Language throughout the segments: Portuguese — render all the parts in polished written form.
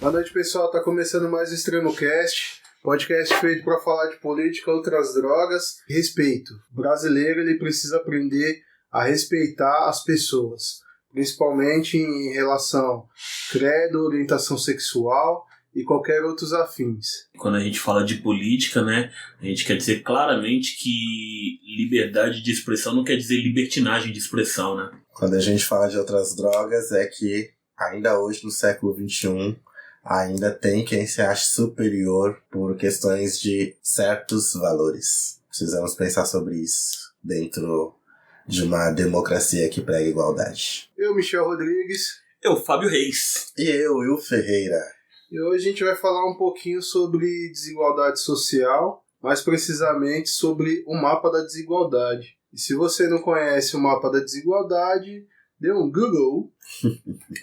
Boa noite, pessoal. Tá começando mais o ExtremoCast, podcast feito para falar de política, outras drogas e respeito. O brasileiro ele precisa aprender a respeitar as pessoas, principalmente em relação a credo, orientação sexual e qualquer outros afins. Quando a gente fala de política, né, a gente quer dizer claramente que liberdade de expressão não quer dizer libertinagem de expressão, né? Quando a gente fala de outras drogas, é que ainda hoje, no século XXI, ainda tem quem se ache superior por questões de certos valores. Precisamos pensar sobre isso dentro de uma democracia que prega igualdade. Eu, Michel Rodrigues. Eu, Fábio Reis. E eu, Will Ferreira. E hoje a gente vai falar um pouquinho sobre desigualdade social, mais precisamente sobre o mapa da desigualdade. E se você não conhece o mapa da desigualdade, dê um Google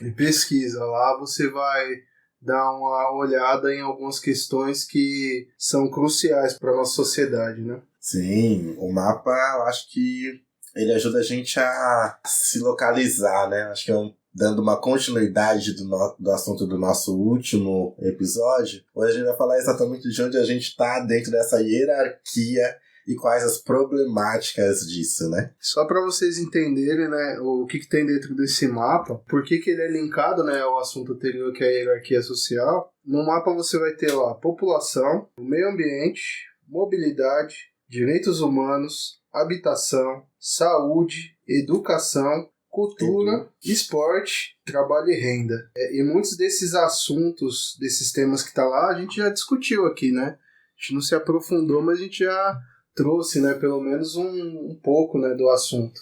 e pesquisa. Lá você vai dar uma olhada em algumas questões que são cruciais para a nossa sociedade, né? Sim, o mapa, eu acho que ele ajuda a gente a se localizar, né? Acho que dando uma continuidade do assunto do nosso último episódio, hoje a gente vai falar exatamente de onde a gente está dentro dessa hierarquia e quais as problemáticas disso, né? Só para vocês entenderem, né, o que tem dentro desse mapa, por que ele é linkado, né, ao assunto anterior, que é a hierarquia social. No mapa você vai ter lá população, meio ambiente, mobilidade, direitos humanos, habitação, saúde, educação, cultura, esporte, trabalho e renda. E muitos desses assuntos, desses temas que tá lá, a gente já discutiu aqui, né? A gente não se aprofundou, mas a gente já trouxe, né, pelo menos um pouco, né, do assunto.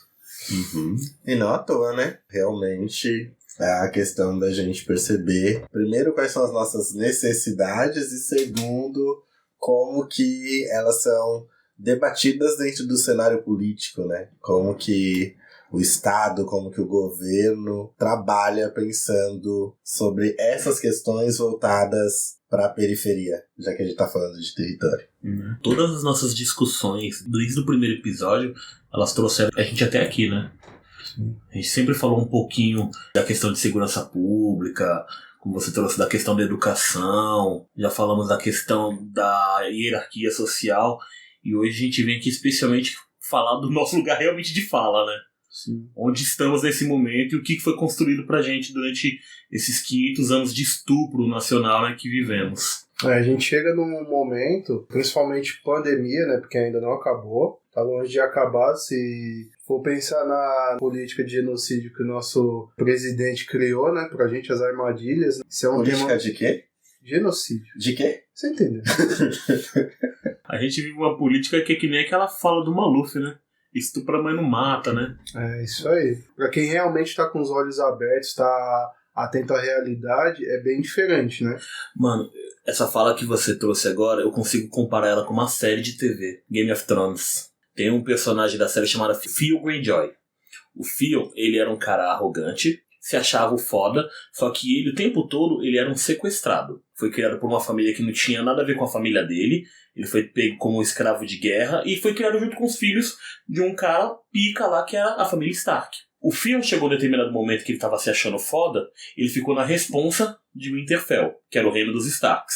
Uhum. E não à toa, né? Realmente é a questão da gente perceber, primeiro, quais são as nossas necessidades e, segundo, como que elas são debatidas dentro do cenário político, né? Como que o Estado, como que o governo trabalha pensando sobre essas questões voltadas para a periferia, já que a gente está falando de território. Todas as nossas discussões, desde o primeiro episódio, elas trouxeram a gente até aqui, né? Sim. A gente sempre falou um pouquinho da questão de segurança pública, como você trouxe da questão da educação, já falamos da questão da hierarquia social, e hoje a gente vem aqui especialmente falar do nosso lugar realmente de fala, né? Sim. Onde estamos nesse momento e o que foi construído pra gente durante esses 500 anos de estupro nacional, né, que vivemos. A gente chega num momento, principalmente pandemia, né, porque ainda não acabou, tá longe de acabar. Se for pensar na política de genocídio que o nosso presidente criou, né, pra gente, as armadilhas. Isso é um política tema... de quê? Genocídio. De quê? Você entendeu? A gente vive uma política que é que nem aquela fala do Maluf, né? Estupra, mas não mata, né? É isso aí. Pra quem realmente tá com os olhos abertos, tá atento à realidade, é bem diferente, né? Mano, essa fala que você trouxe agora, eu consigo comparar ela com uma série de TV, Game of Thrones. Tem um personagem da série chamado Theon Greyjoy. O Theon, ele era um cara arrogante, se achava o foda, só que ele, o tempo todo, ele era um sequestrado. Foi criado por uma família que não tinha nada a ver com a família dele. Ele foi pego como um escravo de guerra e foi criado junto com os filhos de um cara pica lá que era a família Stark. O Theon chegou em determinado momento que ele estava se achando foda, ele ficou na responsa de Winterfell, que era o reino dos Starks.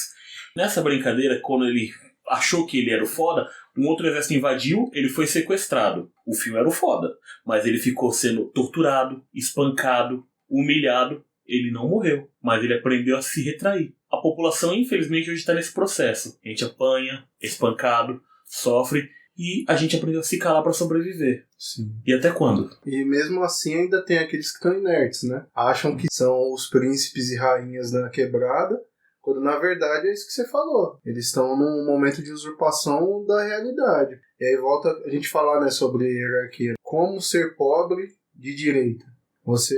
Nessa brincadeira, quando ele achou que ele era o foda, um outro exército invadiu, ele foi sequestrado. O Theon era o foda, mas ele ficou sendo torturado, espancado, humilhado. Ele não morreu, mas ele aprendeu a se retrair. A população, infelizmente, hoje está nesse processo. A gente apanha, é espancado, sofre, e a gente aprendeu a se calar para sobreviver. Sim. E até quando? E mesmo assim ainda tem aqueles que estão inertes, né? Acham que são os príncipes e rainhas da quebrada, quando na verdade é isso que você falou. Eles estão num momento de usurpação da realidade. E aí volta a gente falar, né, sobre hierarquia. Como ser pobre de direita. Você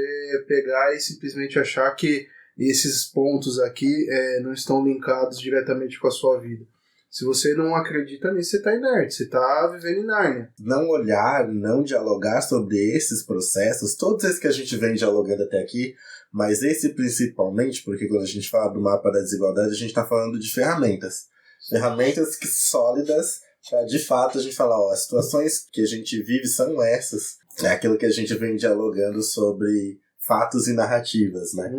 pegar e simplesmente achar que esses pontos aqui não estão linkados diretamente com a sua vida. Se você não acredita nisso, você está inerte, você está vivendo em Nárnia. Não olhar, não dialogar sobre esses processos, todos esses que a gente vem dialogando até aqui, mas esse principalmente, porque quando a gente fala do mapa da desigualdade, a gente está falando de ferramentas. Ferramentas que sólidas para, de fato, a gente falar, ó, as situações que a gente vive são essas. É aquilo que a gente vem dialogando sobre fatos e narrativas, né?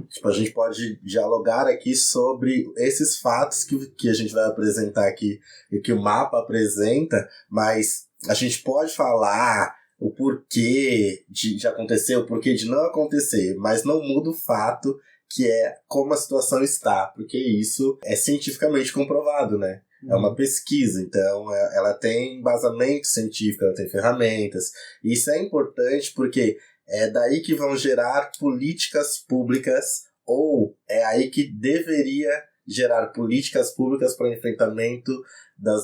Tipo, a gente pode dialogar aqui sobre esses fatos que a gente vai apresentar aqui e que o mapa apresenta, mas a gente pode falar o porquê de acontecer, o porquê de não acontecer, mas não muda o fato que é como a situação está, porque isso é cientificamente comprovado, né? É uma pesquisa, então ela tem embasamento científico, ela tem ferramentas. E isso é importante porque é daí que vão gerar políticas públicas, ou é aí que deveria gerar políticas públicas para o enfrentamento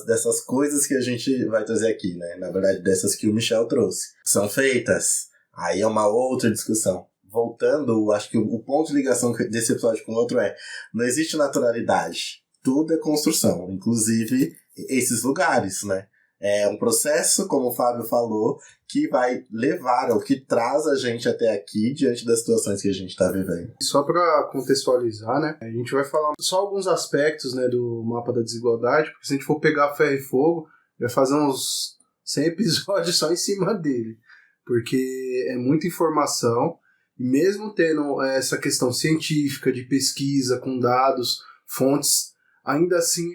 dessas coisas que a gente vai trazer aqui, né? Na verdade, dessas que o Michel trouxe. São feitas? Aí é uma outra discussão. Voltando, acho que o ponto de ligação desse episódio com o outro não existe naturalidade. Tudo é construção, inclusive esses lugares, né? É um processo, como o Fábio falou, que vai levar, ou que traz a gente até aqui, diante das situações que a gente está vivendo. Só para contextualizar, né? A gente vai falar só alguns aspectos, né, do mapa da desigualdade, porque se a gente for pegar ferro e fogo, vai fazer uns 100 episódios só em cima dele. Porque é muita informação, e mesmo tendo essa questão científica, de pesquisa, com dados, fontes, ainda assim,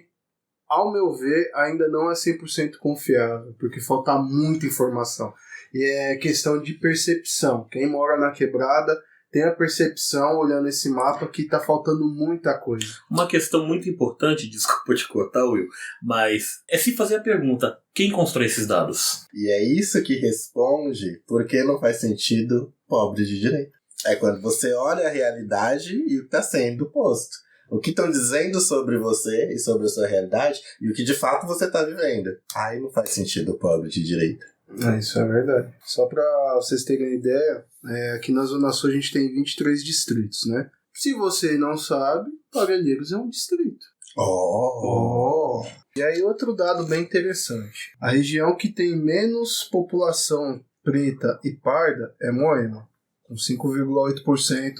ao meu ver, ainda não é 100% confiável, porque falta muita informação. E é questão de percepção. Quem mora na quebrada tem a percepção, olhando esse mapa, que está faltando muita coisa. Uma questão muito importante, desculpa te cortar, Will, mas é se fazer a pergunta, quem constrói esses dados? E é isso que responde por que não faz sentido pobre de direito. É quando você olha a realidade e o que está sendo posto. O que estão dizendo sobre você e sobre a sua realidade e o que de fato você está vivendo. Aí não faz sentido o pobre de direita. Isso é verdade. Só para vocês terem uma ideia, aqui na Zona Sul a gente tem 23 distritos, né? Se você não sabe, Parelheiros é um distrito. E aí outro dado bem interessante. A região que tem menos população preta e parda é Moema, com 5,8%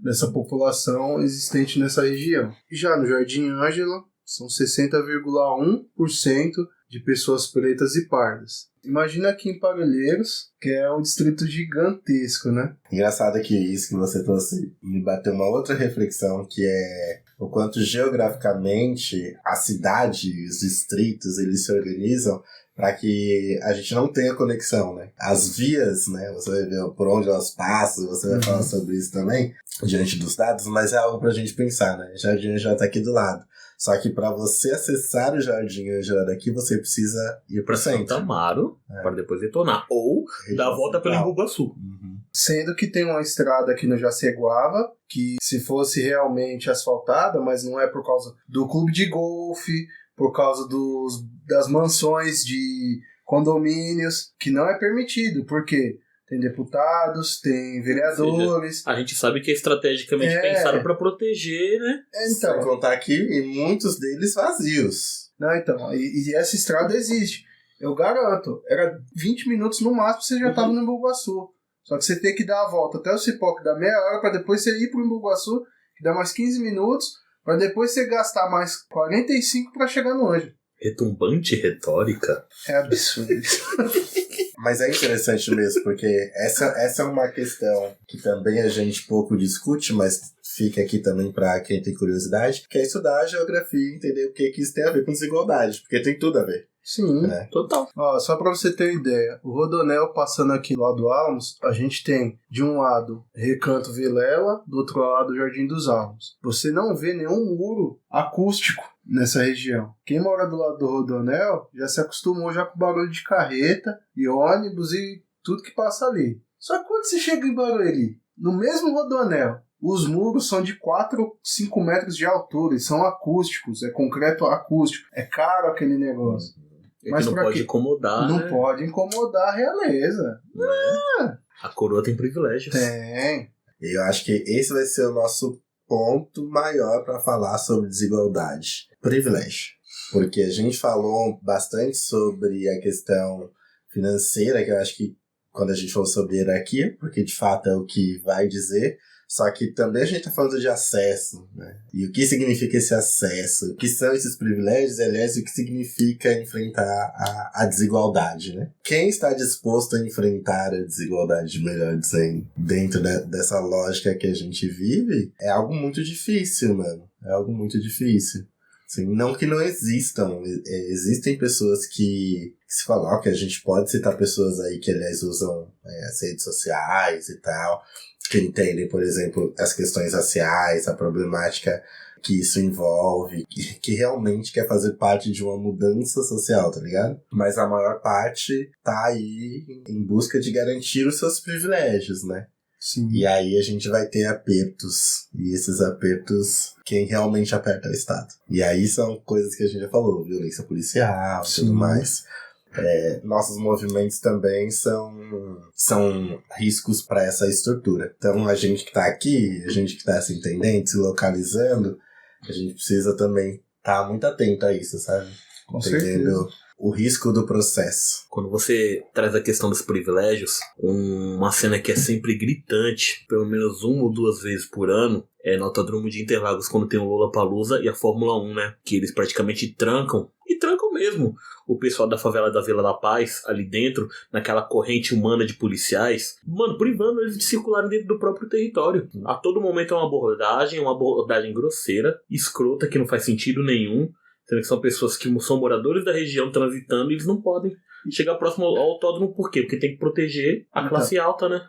dessa população existente nessa região. E já no Jardim Ângela, são 60,1% de pessoas pretas e pardas. Imagina aqui em Parelheiros, que é um distrito gigantesco, né? Engraçado que isso que você trouxe me bateu uma outra reflexão, que é o quanto geograficamente a cidade e os distritos eles se organizam para que a gente não tenha conexão, né? As vias, né? Você vai ver por onde elas passam, você vai falar sobre isso também, diante dos dados, mas é algo pra gente pensar, né? O Jardim já tá aqui do lado. Só que para você acessar o Jardim Ângela daqui, você precisa ir para Santo Amaro, para depois retornar. Ou dar a volta pelo Embu-Guaçu. Sendo que tem uma estrada aqui no Jaceguava, que se fosse realmente asfaltada, mas não é por causa do clube de golfe, por causa das mansões de condomínios, que não é permitido, porque tem deputados, tem vereadores. Ou seja, a gente sabe que é estrategicamente pensado para proteger, né? Então, sem contar aqui, e muitos deles vazios. Não, então, e essa estrada existe. Eu garanto, era 20 minutos no máximo você já estava no Embu-Guaçu. Só que você tem que dar a volta até o Cipó, que dá meia hora, para depois você ir para o Embu-Guaçu, que dá mais 15 minutos, para depois você gastar mais 45 para chegar no Ângelo. Retumbante retórica? É absurdo. Mas é interessante mesmo, porque essa é uma questão que também a gente pouco discute, mas fica aqui também para quem tem curiosidade, que é estudar a geografia e entender o que isso tem a ver com desigualdade, porque tem tudo a ver. Sim, total. Ó, só para você ter uma ideia, o Rodonel passando aqui lá do Almos, a gente tem de um lado Recanto Vilela, do outro lado Jardim dos Almos. Você não vê nenhum muro acústico nessa região. Quem mora do lado do Rodonel já se acostumou já com o barulho de carreta e ônibus e tudo que passa ali. Só que quando você chega em Barueri, no mesmo Rodonel, os muros são de 4, 5 metros de altura, eles são acústicos, é concreto acústico, é caro aquele negócio. Mas não pode incomodar, Não pode incomodar a realeza. A coroa tem privilégio. Tem. E eu acho que esse vai ser o nosso ponto maior para falar sobre desigualdade. Privilégio. Porque a gente falou bastante sobre a questão financeira, que eu acho que quando a gente falou sobre hierarquia, porque de fato é o que vai dizer, Só que também a gente tá falando de acesso, né? E o que significa esse acesso? O que são esses privilégios? Aliás, o que significa enfrentar a desigualdade, né? Quem está disposto a enfrentar a desigualdade, melhor dizendo, dentro dessa lógica que a gente vive, é algo muito difícil, mano. É algo muito difícil. Assim, não que não existam, existem pessoas que se colocam, a gente pode citar pessoas aí que, aliás, usam as redes sociais e tal, que entendem, por exemplo, as questões raciais, a problemática que isso envolve, que realmente quer fazer parte de uma mudança social, tá ligado? Mas a maior parte tá aí em busca de garantir os seus privilégios, né? Sim. E aí a gente vai ter apertos. E esses apertos, quem realmente aperta é o Estado. E aí são coisas que a gente já falou, violência policial e tudo mais. Nossos movimentos também são riscos para essa estrutura. Então a gente que está aqui, a gente que está se entendendo, se localizando, a gente precisa também estar muito atento a isso, sabe? Com certeza. O risco do processo. Quando você traz a questão dos privilégios, uma cena que é sempre gritante, pelo menos 1 ou 2 vezes por ano, é no Autódromo de Interlagos, quando tem o Lollapalooza e a Fórmula 1, né? Que eles praticamente trancam, e trancam mesmo, o pessoal da favela da Vila da Paz, ali dentro, naquela corrente humana de policiais, mano, privando eles de circularem dentro do próprio território. A todo momento é uma abordagem grosseira, escrota, que não faz sentido nenhum, sendo que são pessoas que são moradores da região transitando e eles não podem chegar próximo ao autódromo. Por quê? Porque tem que proteger a classe alta, né?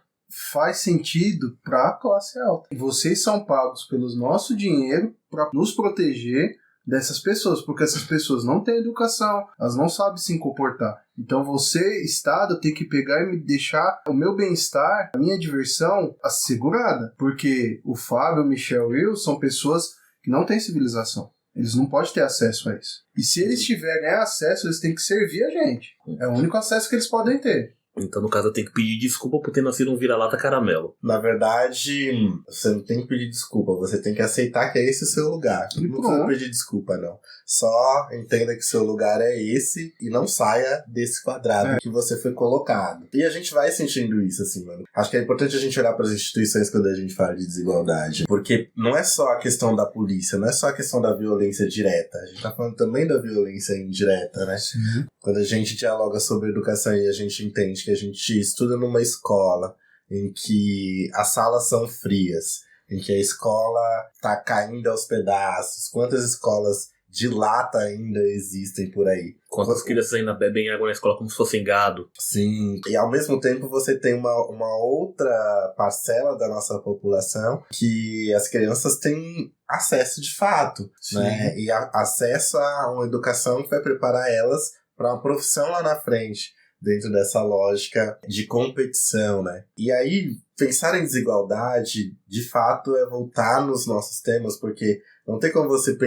Faz sentido para a classe alta. E vocês são pagos pelo nosso dinheiro para nos proteger dessas pessoas, porque essas pessoas não têm educação, elas não sabem se comportar. Então você, Estado, tem que pegar e me deixar o meu bem-estar, a minha diversão assegurada, porque o Fábio, o Michel e eu são pessoas que não têm civilização. Eles não podem ter acesso a isso. E se eles tiverem acesso, eles têm que servir a gente. É o único acesso que eles podem ter. Então, no caso, eu tenho que pedir desculpa por ter nascido um vira-lata caramelo. Na verdade, você não tem que pedir desculpa. Você tem que aceitar que é esse o seu lugar. Não precisa pedir desculpa, não. Só entenda que o seu lugar é esse e não saia desse quadrado que você foi colocado. E a gente vai sentindo isso, assim, mano. Acho que é importante a gente olhar para as instituições quando a gente fala de desigualdade. Porque não é só a questão da polícia, não é só a questão da violência direta. A gente tá falando também da violência indireta, né? Sim. Quando a gente dialoga sobre educação e a gente entende que a gente estuda numa escola em que as salas são frias, em que a escola tá caindo aos pedaços, quantas escolas de lata ainda existem por aí? Quantas crianças ainda bebem água na escola como se fossem gado? Sim, e ao mesmo tempo você tem uma outra parcela da nossa população que as crianças têm acesso de fato, né? E acesso a uma educação que vai preparar elas para uma profissão lá na frente, dentro dessa lógica de competição, né? E aí, pensar em desigualdade, de fato, é voltar nos nossos temas, porque não tem como você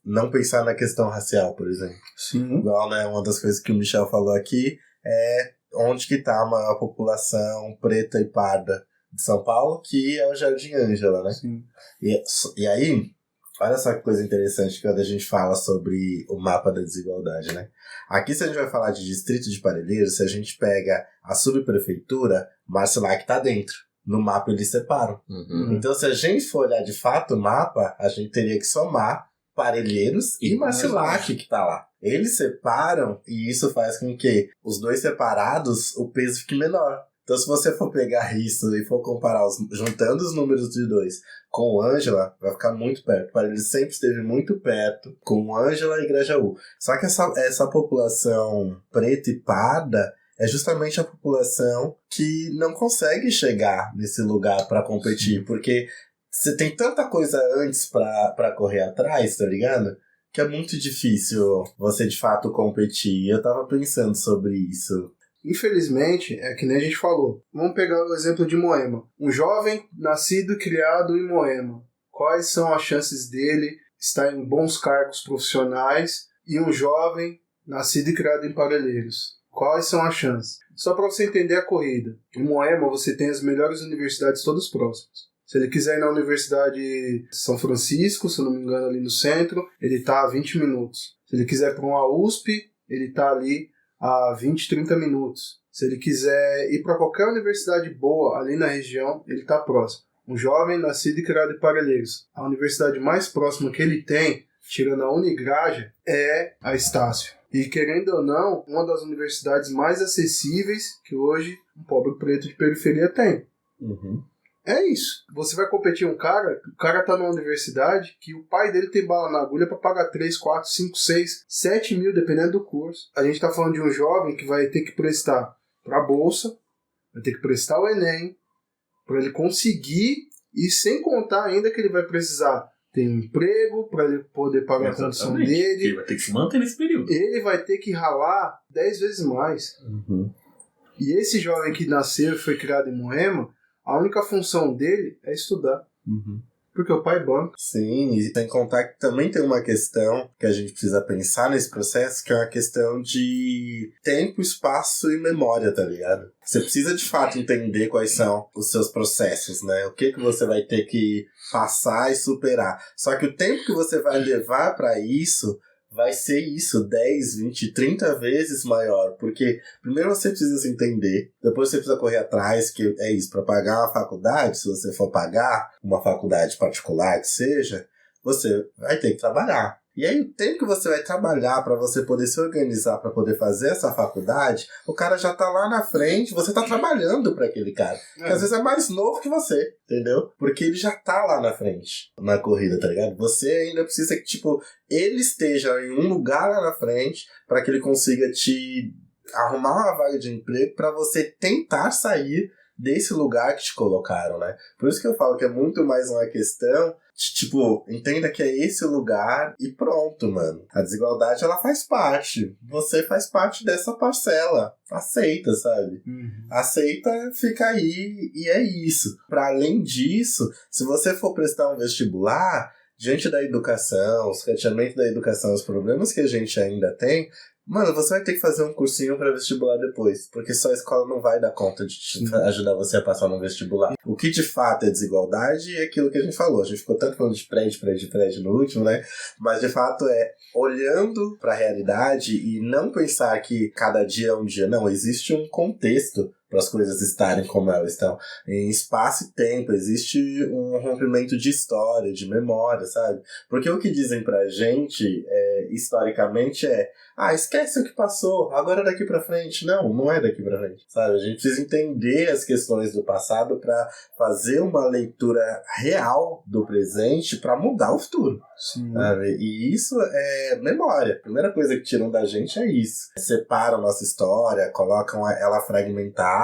não pensar na questão racial, por exemplo. Sim. Igual, né, uma das coisas que o Michel falou aqui é onde que tá a maior população preta e parda de São Paulo, que é o Jardim Ângela, né? Sim. E aí, olha só que coisa interessante quando a gente fala sobre o mapa da desigualdade, né? Aqui, se a gente vai falar de distrito de Parelheiros, se a gente pega a subprefeitura, Marcilac tá dentro. No mapa eles separam. Então, se a gente for olhar de fato o mapa, a gente teria que somar Parelheiros e Marcilac que tá lá. Eles separam e isso faz com que os dois separados, o peso fique menor. Então, se você for pegar isso e for comparar, juntando os números de dois com o Ângela, vai ficar muito perto. Parelheiros sempre esteve muito perto com o Ângela e Grajaú. Só que essa população preta e parda é justamente a população que não consegue chegar nesse lugar para competir, porque você tem tanta coisa antes para correr atrás, tá ligado? Que é muito difícil você de fato competir. Eu tava pensando sobre isso. Infelizmente, é que nem a gente falou. Vamos pegar o exemplo de Moema. Um jovem nascido e criado em Moema. Quais são as chances dele estar em bons cargos profissionais e um jovem nascido e criado em Parelheiros? Quais são as chances? Só para você entender a corrida. Em Moema você tem as melhores universidades todas próximas. Se ele quiser ir na Universidade de São Francisco, se eu não me engano, ali no centro, ele está a 20 minutos. Se ele quiser para uma USP, ele está ali a 20, 30 minutos. Se ele quiser ir para qualquer universidade boa ali na região, ele está próximo. Um jovem nascido e criado em Parelheiros. A universidade mais próxima que ele tem, tirando a Unigraja, é a Estácio. E querendo ou não, uma das universidades mais acessíveis que hoje um pobre preto de periferia tem. Uhum. É isso. Você vai competir o cara tá numa universidade que o pai dele tem bala na agulha pra pagar 3, 4, 5, 6, 7 mil, dependendo do curso. A gente tá falando de um jovem que vai ter que prestar pra bolsa, vai ter que prestar o Enem, pra ele conseguir, e sem contar ainda que ele vai precisar ter um emprego pra ele poder pagar a condição dele. Ele vai ter que se manter nesse período. Ele vai ter que ralar 10 vezes mais. Uhum. E esse jovem que nasceu e foi criado em Moema, a única função dele é estudar. Uhum. Porque o pai banca. Sim, e sem contar que também tem uma questão que a gente precisa pensar nesse processo, que é uma questão de tempo, espaço e memória, tá ligado? Você precisa de fato entender quais são os seus processos, né? O que você vai ter que passar e superar. Só que o tempo que você vai levar pra isso vai ser isso, 10, 20, 30 vezes maior. Porque primeiro você precisa se entender, depois você precisa correr atrás, que é isso, para pagar uma faculdade, se você for pagar uma faculdade particular que seja, você vai ter que trabalhar. E aí o tempo que você vai trabalhar para você poder se organizar, para poder fazer essa faculdade, o cara já tá lá na frente, você tá trabalhando para aquele cara. Que às vezes é mais novo que você, entendeu? Porque ele já tá lá na frente, na corrida, tá ligado? Você ainda precisa que, tipo, ele esteja em um lugar lá na frente para que ele consiga te arrumar uma vaga de emprego para você tentar sair desse lugar que te colocaram, né? Por isso que eu falo que é muito mais uma questão de, tipo, entenda que é esse o lugar e pronto, mano. A desigualdade, ela faz parte. Você faz parte dessa parcela. Aceita, sabe? Aceita, fica aí e é isso. Pra além disso, se você for prestar um vestibular, diante da educação, os cateamentos da educação, os problemas que a gente ainda tem, mano, você vai ter que fazer um cursinho pra vestibular depois, porque só a escola não vai dar conta de ajudar você a passar no vestibular. O que de fato é desigualdade é aquilo que a gente falou. A gente ficou tanto falando de prédio no último, né? Mas de fato é olhando pra realidade e não pensar que cada dia é um dia. Não, existe um contexto para as coisas estarem como elas estão. Em espaço e tempo, existe um rompimento de história, de memória, sabe? Porque o que dizem pra gente, historicamente, esquece o que passou, agora é daqui pra frente. Não é daqui pra frente, sabe? A gente precisa entender as questões do passado para fazer uma leitura real do presente para mudar o futuro. Sim. Sabe? E isso é memória. A primeira coisa que tiram da gente é isso. Separam nossa história, colocam ela fragmentada,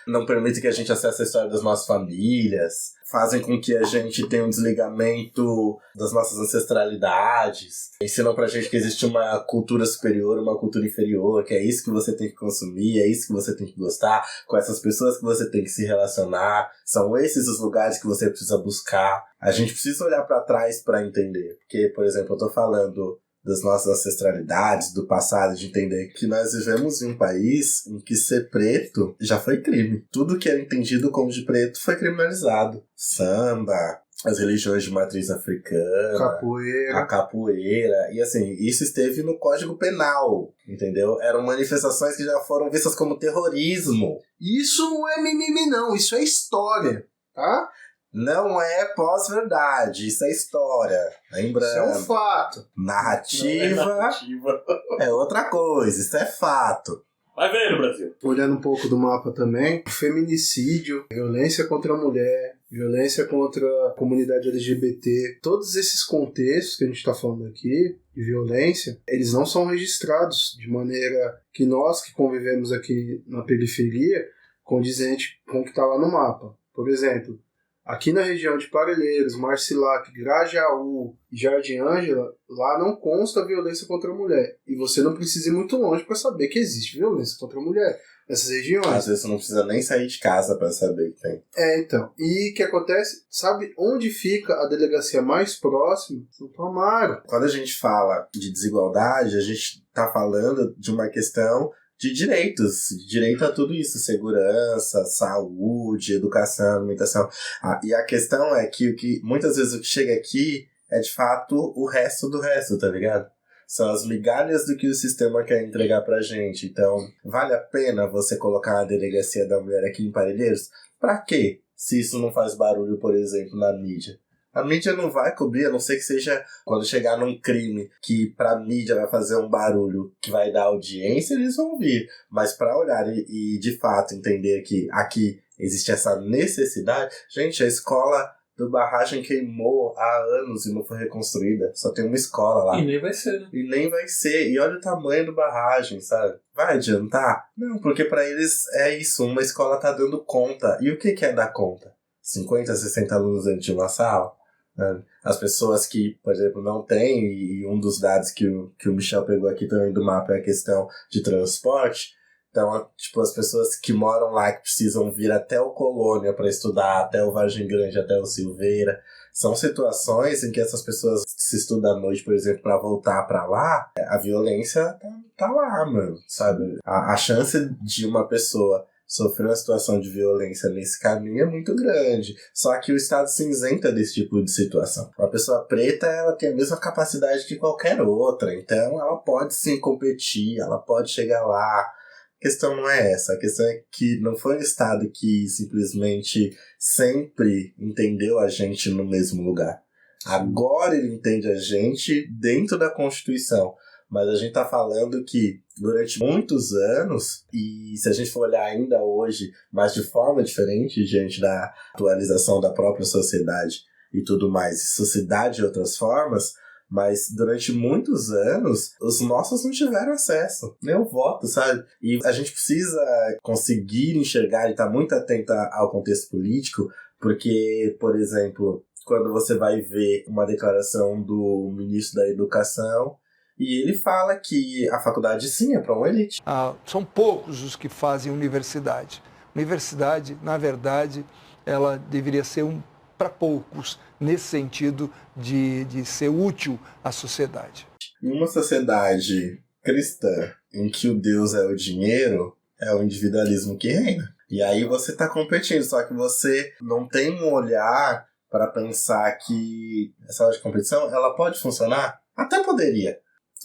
não permitem que a gente acesse a história das nossas famílias, fazem com que a gente tenha um desligamento das nossas ancestralidades, ensinam pra gente que existe uma cultura superior, uma cultura inferior, que é isso que você tem que consumir, é isso que você tem que gostar, com essas pessoas que você tem que se relacionar, são esses os lugares que você precisa buscar. A gente precisa olhar pra trás pra entender, porque, por exemplo, eu tô falando das nossas ancestralidades, do passado, de entender que nós vivemos em um país em que ser preto já foi crime. Tudo que era entendido como de preto foi criminalizado. Samba, as religiões de matriz africana, a capoeira, e assim, isso esteve no Código Penal, entendeu? Eram manifestações que já foram vistas como terrorismo. Isso não é mimimi não, isso é história, tá? Não é pós-verdade, isso é história. Lembrando. Isso é um fato. Narrativa é outra coisa, isso é fato. Vai ver, Brasil. Olhando um pouco do mapa também, feminicídio, violência contra a mulher, violência contra a comunidade LGBT, todos esses contextos que a gente está falando aqui, de violência, eles não são registrados de maneira que nós que convivemos aqui na periferia, condizente com o que está lá no mapa. Por exemplo, aqui na região de Parelheiros, Marcilac, Grajaú e Jardim Ângela, lá não consta violência contra a mulher. E você não precisa ir muito longe para saber que existe violência contra a mulher nessas regiões. Às vezes você não precisa nem sair de casa para saber que tem. Então. E o que acontece? Sabe onde fica a delegacia mais próxima? Santo Amaro. Quando a gente fala de desigualdade, a gente está falando de uma questão de direitos, direito a tudo isso, segurança, saúde, educação, alimentação. E a questão é que muitas vezes o que chega aqui é de fato o resto do resto, tá ligado? São as migalhas do que o sistema quer entregar pra gente. Então, vale a pena você colocar a delegacia da mulher aqui em Parelheiros? Pra quê? se isso não faz barulho, por exemplo, na mídia? A mídia não vai cobrir, a não ser que seja quando chegar num crime que pra mídia vai fazer um barulho que vai dar audiência, eles vão vir. Mas pra olhar e de fato entender que aqui existe essa necessidade... Gente, a escola do Barragem queimou há anos e não foi reconstruída. Só tem uma escola lá. E nem vai ser, né? E nem vai ser. E olha o tamanho do Barragem, sabe? Vai adiantar? Não, porque pra eles é isso. Uma escola tá dando conta. E o que é dar conta? 50, 60 alunos dentro de uma sala? As pessoas que, por exemplo, não têm, e um dos dados que o Michel pegou aqui também do mapa é a questão de transporte. Então, tipo, as pessoas que moram lá, que precisam vir até o Colônia para estudar, até o Vargem Grande, até o Silveira, são situações em que essas pessoas se estudam à noite, por exemplo, para voltar para lá, a violência tá lá, mano, sabe? A chance de uma pessoa sofrer uma situação de violência nesse caminho é muito grande. Só que o Estado se isenta desse tipo de situação. Uma pessoa preta, ela tem a mesma capacidade que qualquer outra. Então, ela pode sim competir, ela pode chegar lá. A questão não é essa. A questão é que não foi o Estado que simplesmente sempre entendeu a gente no mesmo lugar. Agora ele entende a gente dentro da Constituição. Mas a gente tá falando que durante muitos anos, e se a gente for olhar ainda hoje, mas de forma diferente, diante da atualização da própria sociedade e tudo mais, sociedade de outras formas, mas durante muitos anos, os nossos não tiveram acesso, nem o voto, sabe? E a gente precisa conseguir enxergar e estar muito atento ao contexto político, porque, por exemplo, quando você vai ver uma declaração do ministro da Educação, e ele fala que a faculdade, sim, é para uma elite. São poucos os que fazem universidade. Universidade, na verdade, ela deveria ser para poucos, nesse sentido de ser útil à sociedade. Em uma sociedade cristã, em que o Deus é o dinheiro, é o individualismo que reina. E aí você está competindo, só que você não tem um olhar para pensar que essa hora de competição, ela pode funcionar? Até poderia.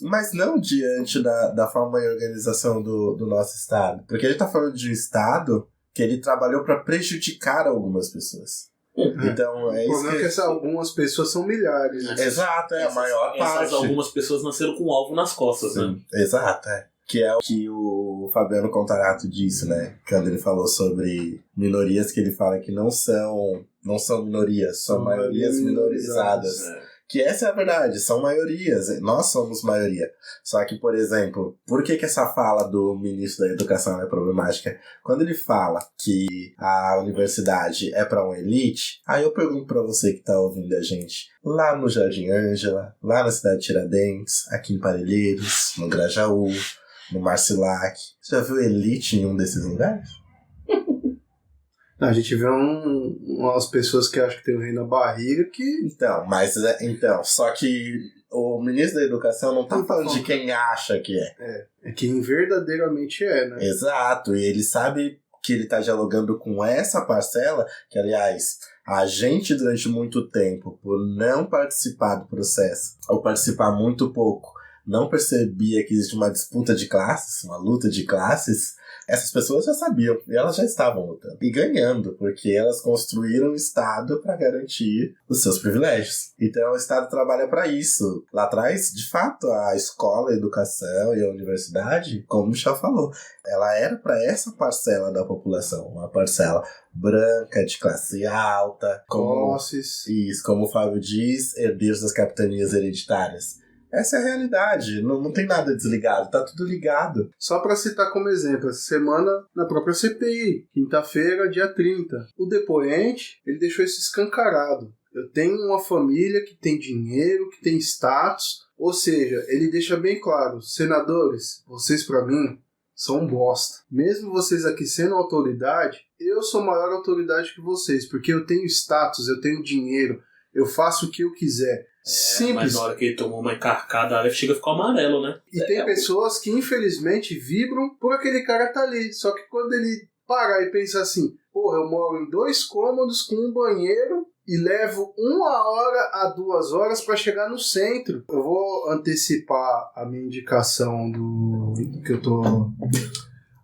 Mas não diante da forma e organização do nosso Estado. Porque a gente está falando de um Estado que ele trabalhou para prejudicar algumas pessoas. Então, é isso. O problema é que essas algumas pessoas são milhares. Né? Exato, a maior parte. Essas algumas pessoas nasceram com um alvo nas costas, né? Exato, Que é o que o Fabiano Contarato disse, né? Quando ele falou sobre minorias, que ele fala que não são minorias, são maiorias minorizadas. Que essa é a verdade, são maiorias, nós somos maioria. Só que, por exemplo, por que essa fala do ministro da Educação é problemática? Quando ele fala que a universidade é para uma elite, aí eu pergunto para você que tá ouvindo a gente, lá no Jardim Ângela, lá na cidade de Tiradentes, aqui em Parelheiros, no Grajaú, no Marcilac, você já viu elite em um desses lugares? A gente vê umas pessoas que acham que tem o rei na barriga que... Então, só que o ministro da Educação não tá falando de quem acha que é. É quem verdadeiramente é, né? Exato, e ele sabe que ele tá dialogando com essa parcela, que aliás, a gente durante muito tempo, por não participar do processo, ou participar muito pouco, não percebia que existe uma disputa de classes, uma luta de classes. Essas pessoas já sabiam, e elas já estavam lutando. E ganhando, porque elas construíram o Estado para garantir os seus privilégios. Então o Estado trabalha para isso. Lá atrás, de fato, a escola, a educação e a universidade, como o Michel falou, ela era para essa parcela da população, uma parcela branca, de classe alta, como o Fábio diz, herdeiros das capitanias hereditárias. Essa é a realidade, não tem nada desligado, tá tudo ligado. Só para citar como exemplo, essa semana na própria CPI, quinta-feira, dia 30, o depoente, ele deixou isso escancarado. Eu tenho uma família que tem dinheiro, que tem status, ou seja, ele deixa bem claro, senadores, vocês para mim são um bosta. Mesmo vocês aqui sendo autoridade, eu sou maior autoridade que vocês, porque eu tenho status, eu tenho dinheiro, eu faço o que eu quiser. Simples. Mas na hora que ele tomou uma encarcada, a chega a ficar amarelo, né? E tem pessoas que infelizmente vibram por aquele cara tá ali. Só que quando ele parar e pensar assim, porra, eu moro em 2 cômodos com um banheiro e levo 1 hora a 2 horas para chegar no centro. Eu vou antecipar a minha indicação do que eu tô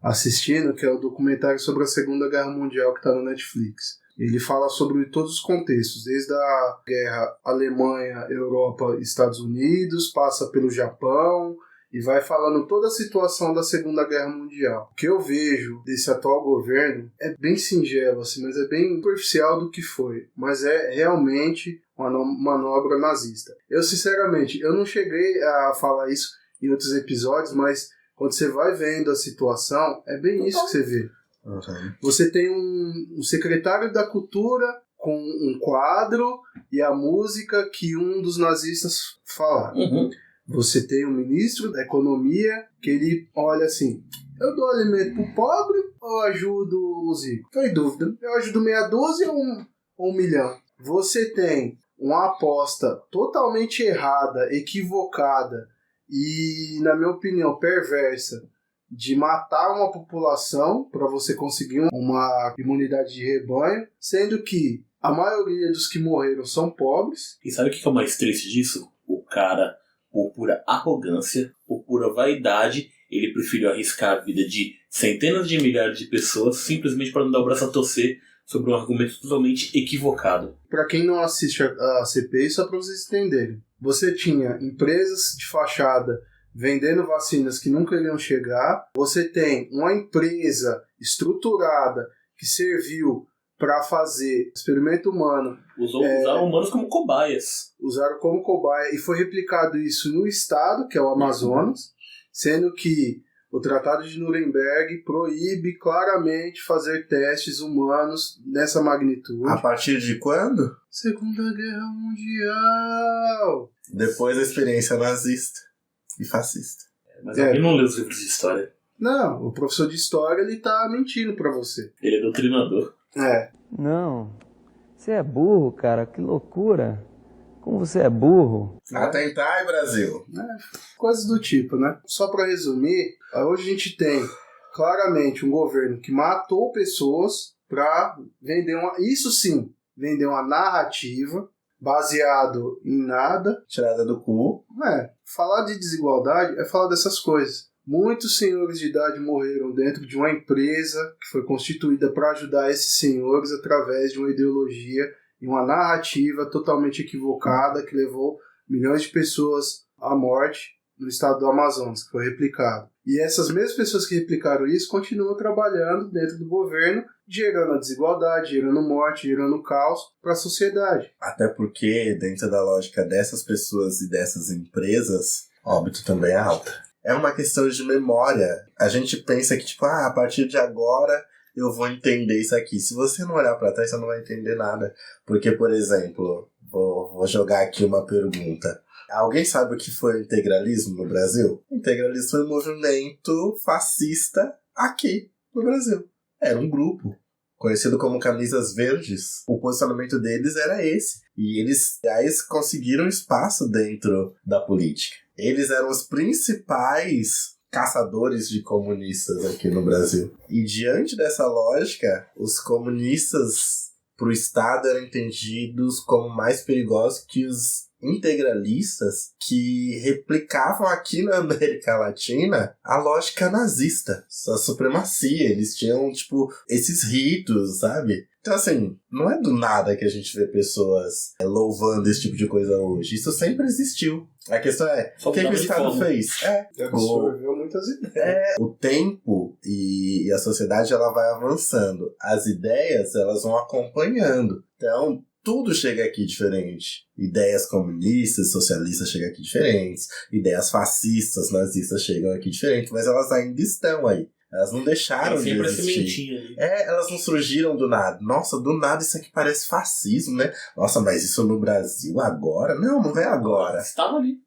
assistindo, que é o documentário sobre a Segunda Guerra Mundial que tá no Netflix. Ele fala sobre todos os contextos, desde a guerra Alemanha, Europa, Estados Unidos, passa pelo Japão e vai falando toda a situação da Segunda Guerra Mundial. O que eu vejo desse atual governo é bem singelo, assim, mas é bem superficial do que foi, mas é realmente uma manobra nazista. Eu, sinceramente, eu não cheguei a falar isso em outros episódios, mas quando você vai vendo a situação, é bem isso que você vê. Uhum. Você tem um secretário da cultura com um quadro e a música que um dos nazistas fala. Uhum. Você tem um ministro da economia que ele olha assim, eu dou alimento pro pobre ou ajudo os ricos? Tô em dúvida. Eu ajudo meia dúzia ou 1 milhão? Você tem uma aposta totalmente errada, equivocada e, na minha opinião, perversa de matar uma população para você conseguir uma imunidade de rebanho, sendo que a maioria dos que morreram são pobres. E sabe o que é o mais triste disso? O cara, por pura arrogância, por pura vaidade, ele preferiu arriscar a vida de centenas de milhares de pessoas simplesmente para não dar o braço a torcer sobre um argumento totalmente equivocado. Para quem não assiste a CPI, só para vocês entenderem, você tinha empresas de fachada vendendo vacinas que nunca iriam chegar, você tem uma empresa estruturada que serviu para fazer experimento humano. Usaram humanos como cobaias. Usaram como cobaia e foi replicado isso no estado, que é o Amazonas, sendo que o Tratado de Nuremberg proíbe claramente fazer testes humanos nessa magnitude. A partir de quando? Segunda Guerra Mundial! Depois da experiência nazista e fascista. Mas alguém não lê os livros de história. Não, o professor de história ele tá mentindo pra você. Ele é doutrinador. É. Não, você é burro, cara, que loucura. Como você é burro. Atentai, Brasil. Coisas do tipo, né? Só pra resumir, hoje a gente tem claramente um governo que matou pessoas pra vender isso sim, vender uma narrativa baseado em nada. Tirada do cu. Falar de desigualdade é falar dessas coisas. Muitos senhores de idade morreram dentro de uma empresa que foi constituída para ajudar esses senhores através de uma ideologia e uma narrativa totalmente equivocada que levou milhões de pessoas à morte no estado do Amazonas, que foi replicado. E essas mesmas pessoas que replicaram isso continuam trabalhando dentro do governo, gerando a desigualdade, gerando morte, gerando caos para a sociedade. Até porque, dentro da lógica dessas pessoas e dessas empresas, óbito também é alta. É uma questão de memória. A gente pensa que, a partir de agora eu vou entender isso aqui. Se você não olhar para trás, você não vai entender nada. Porque, por exemplo, vou jogar aqui uma pergunta. Alguém sabe o que foi o integralismo no Brasil? O integralismo foi um movimento fascista aqui no Brasil. Era um grupo conhecido como Camisas Verdes. O posicionamento deles era esse. E eles conseguiram espaço dentro da política. Eles eram os principais caçadores de comunistas aqui no Brasil. E diante dessa lógica, os comunistas para o Estado eram entendidos como mais perigosos que os integralistas que replicavam aqui na América Latina a lógica nazista, a supremacia. Eles tinham, esses ritos, sabe? Então, assim, não é do nada que a gente vê pessoas louvando esse tipo de coisa hoje. Isso sempre existiu. A questão é, o que o Estado fez? Absorveu muitas ideias. O tempo e a sociedade ela vai avançando. As ideias, elas vão acompanhando. Então, tudo chega aqui diferente. Ideias comunistas, socialistas chegam aqui diferentes. Ideias fascistas, nazistas chegam aqui diferentes. Mas elas ainda estão aí. Elas não deixaram de existir. Elas não surgiram do nada. Nossa, do nada isso aqui parece fascismo, né? Nossa, mas isso no Brasil agora? Não é agora. Estava ali.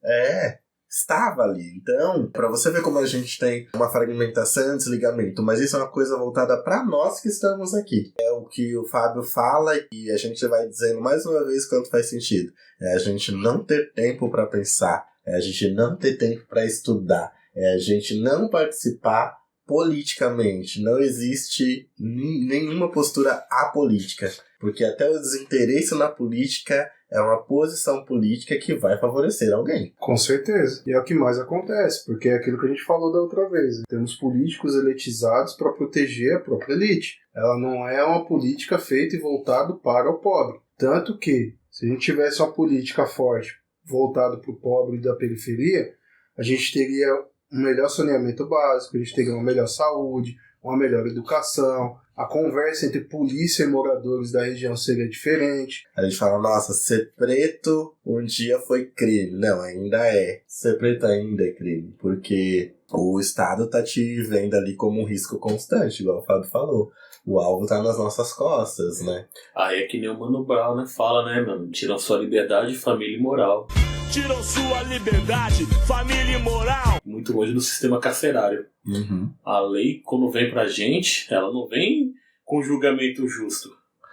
Estava ali. Então, pra você ver como a gente tem uma fragmentação, desligamento, mas isso é uma coisa voltada pra nós que estamos aqui. É o que o Fábio fala e a gente vai dizendo mais uma vez quanto faz sentido. É a gente não ter tempo pra pensar. É a gente não ter tempo pra estudar. É a gente não participar politicamente. Não existe nenhuma postura apolítica. Porque até o desinteresse na política é uma posição política que vai favorecer alguém. Com certeza. E é o que mais acontece, porque é aquilo que a gente falou da outra vez. Temos políticos elitizados para proteger a própria elite. Ela não é uma política feita e voltada para o pobre. Tanto que, se a gente tivesse uma política forte voltada para o pobre e da periferia, a gente teria um melhor saneamento básico, a gente teria uma melhor saúde, uma melhor educação, a conversa entre polícia e moradores da região seria diferente. A gente fala, nossa, ser preto um dia foi crime. Não, ainda é. Ser preto ainda é crime, porque o Estado tá te vendo ali como um risco constante, igual o Fábio falou. O alvo tá nas nossas costas, né? Aí é que nem o Mano Brown, né? Fala, né, mano? Tiram sua liberdade, família e moral. Tiram sua liberdade, família e moral. Muito longe do sistema carcerário. Uhum. A lei, quando vem pra gente, ela não vem com julgamento justo.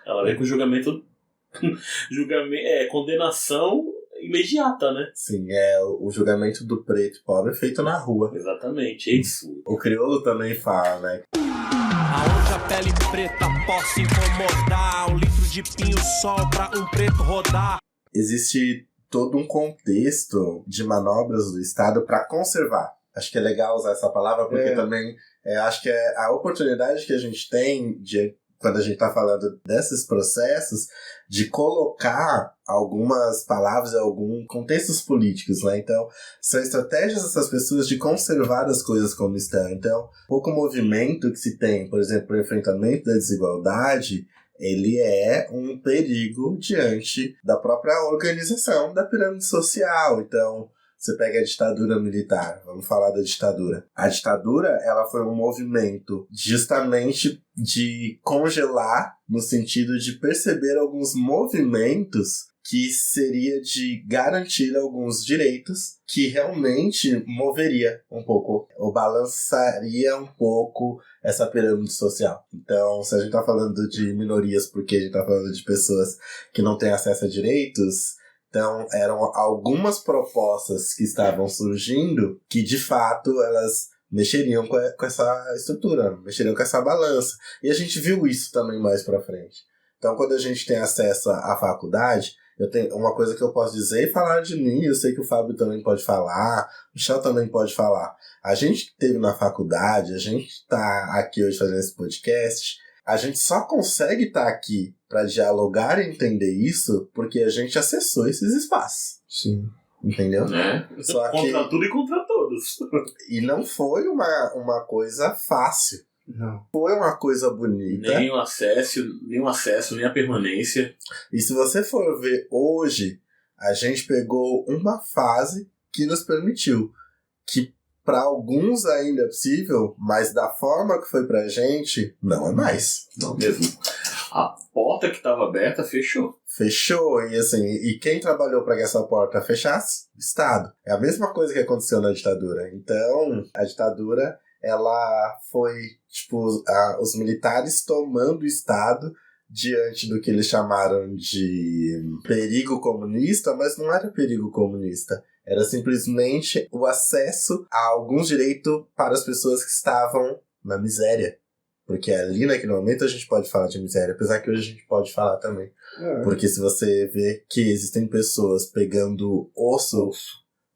Ela vem com julgamento... condenação imediata, né? Sim, é o julgamento do preto pobre feito na rua. Exatamente, é isso. O crioulo também fala, né? Aonde a pele preta possa incomodar, 1 litro de pinho-sol pra um preto rodar. Existe todo um contexto de manobras do Estado para conservar. Acho que é legal usar essa palavra, porque também acho que é a oportunidade que a gente tem de, quando a gente está falando desses processos, de colocar algumas palavras em alguns contextos políticos, né? Então, são estratégias dessas pessoas de conservar as coisas como estão. Então, pouco movimento que se tem, por exemplo, para o enfrentamento da desigualdade, ele é um perigo diante da própria organização da pirâmide social. Então, você pega a ditadura militar, vamos falar da ditadura. A ditadura, ela foi um movimento justamente de congelar, no sentido de perceber alguns movimentos que seria de garantir alguns direitos que realmente moveria um pouco, ou balançaria um pouco essa pirâmide social. Então, se a gente está falando de minorias porque a gente está falando de pessoas que não têm acesso a direitos, então eram algumas propostas que estavam surgindo que, de fato, elas mexeriam com essa estrutura, mexeriam com essa balança. E a gente viu isso também mais pra frente. Então, quando a gente tem acesso à faculdade, eu tenho uma coisa que eu posso dizer e falar de mim, eu sei que o Fábio também pode falar, o Michel também pode falar. A gente que esteve na faculdade, a gente está aqui hoje fazendo esse podcast, a gente só consegue estar aqui para dialogar e entender isso porque a gente acessou esses espaços. Sim. Entendeu? Né? Só que... Contra tudo e contra todos. E não foi uma coisa fácil. Não. Foi uma coisa bonita. Nem o acesso, nem a permanência. E se você for ver hoje, a gente pegou uma fase que nos permitiu. Que para alguns ainda é possível, mas da forma que foi pra gente, não é mais. Não mesmo. A porta que estava aberta fechou. Fechou, e assim, e quem trabalhou para que essa porta fechasse? O Estado. É a mesma coisa que aconteceu na ditadura. Então, a ditadura, ela foi, tipo, os militares tomando o Estado diante do que eles chamaram de perigo comunista, mas não era perigo comunista. Era simplesmente o acesso a alguns direitos para as pessoas que estavam na miséria. Porque ali naquele momento a gente pode falar de miséria, apesar que hoje a gente pode falar também. Porque se você vê que existem pessoas pegando osso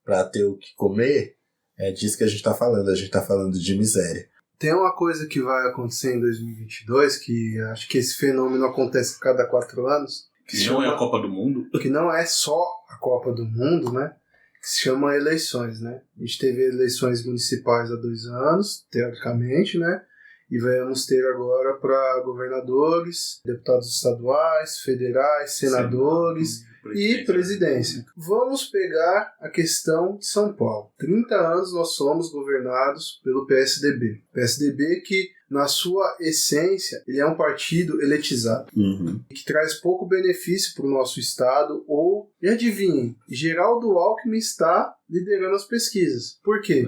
para ter o que comer, é disso que a gente tá falando. A gente tá falando de miséria. Tem uma coisa que vai acontecer em 2022, que acho que esse fenômeno acontece a cada 4 anos. Que não é a Copa do Mundo. Que não é só a Copa do Mundo, né? Que se chama eleições, né? A gente teve eleições municipais há 2 anos, teoricamente, né? E vamos ter agora para governadores, deputados estaduais, federais, senadores e presidência. Vamos pegar a questão de São Paulo. 30 anos nós somos governados pelo PSDB. PSDB que, na sua essência, ele é um partido elitizado. Que traz pouco benefício para o nosso estado. E adivinhem, Geraldo Alckmin está liderando as pesquisas. Por quê?